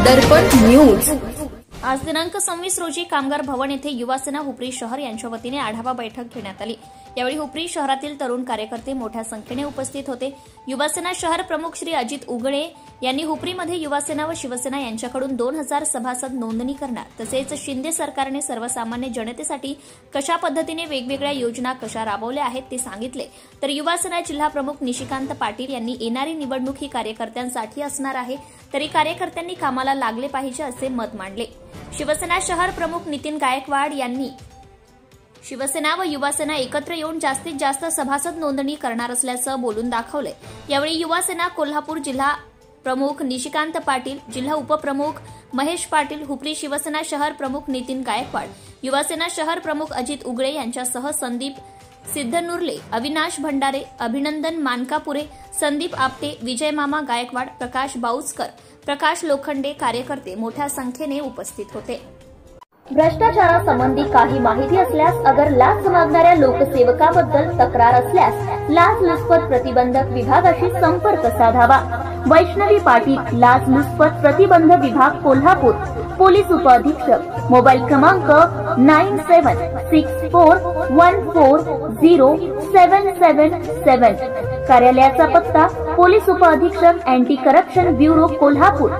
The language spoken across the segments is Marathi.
दर्पण न्यूज। आज दिनांक 26 रोजी कामगार भवन येथे युवासेना हुपरी शहर यांच्या वतीने आढावा बैठक घेण्यात आली। यावेळी हुपरी शहरातील तरुण कार्यकर्ते मोठ्या संख्येने उपस्थित होते। युवासेना शहर प्रमुख श्री अजित उगळे यांनी हुपरीमध्ये युवासेना व शिवसेना यांच्याकडून 2000 सभासद नोंदणी करणार, तसेच शिंदे सरकारने सर्वसामान्य जनतेसाठी कशा पद्धतीने वेगवेगळ्या योजना कशा राबवल्या आहेत ते सांगितले। तर युवासेना जिल्हा प्रमुख निशिकांत पाटील यांनी येणारी निवडणूक ही कार्यकर्त्यांसाठी असणार आहे, तरी कार्यकर्त्यांनी कामाला लागले पाहिजे असे मत मांडले। शिवसेना शहर प्रमुख नितीन गायकवाड यांनी शिवसेना व युवासेना एकत्र येऊन जास्तीत जास्त सभासद नोंदणी करणार असल्याचं बोलून दाखवले। यावेळी युवासेना कोल्हापूर जिल्हा प्रमुख निशिकांत पाटील, जिल्हा उपप्रमुख महेश पाटील, हुपरी शिवसेना शहर प्रमुख नितीन गायकवाड, युवासेना शहर प्रमुख अजित उगळे यांच्यासह संदीप सिद्धनुर्ले, अविनाश भंडारे, अभिनंदन मानकापुरे, संदीप आपटे, विजय मामा गायकवाड, प्रकाश बाऊसकर, प्रकाश लोखंडे कार्यकर्ते मोठ्या संख्येने उपस्थित होते। भ्रष्टाचारासंबंधी काही माहिती असल्यास अगर लाच मागणाऱ्या लोकसेवकाबद्दल तक्रार असल्यास लाचलुचपत प्रतिबंधक विभागाशी संपर्क साधावा। वैष्णवी पाटील, लाचलुचपत प्रतिबंध विभाग कोल्हापूर, पोलीस उपअधीक्षक, मोबाईल क्रमांक 9764140777। कार्यालयाचा पत्ता पोलीस उपअधीक्षक anti corruption bureau Kolhapur,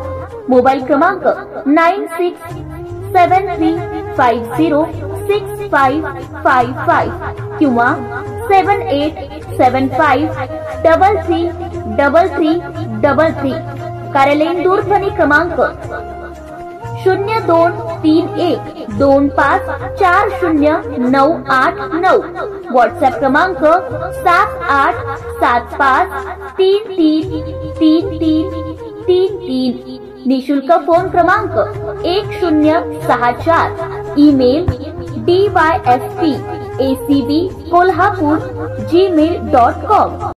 mobile क्रमांक 9673506555 किंवा 7875333333। कार्यालयीन दूरध्वनी क्रमांक 0231254098 व्हॉट्सअप क्रमांक 7875333333। निशुल्क फोन क्रमांक 1064। Email dyspacb kolhapur@gmail.com।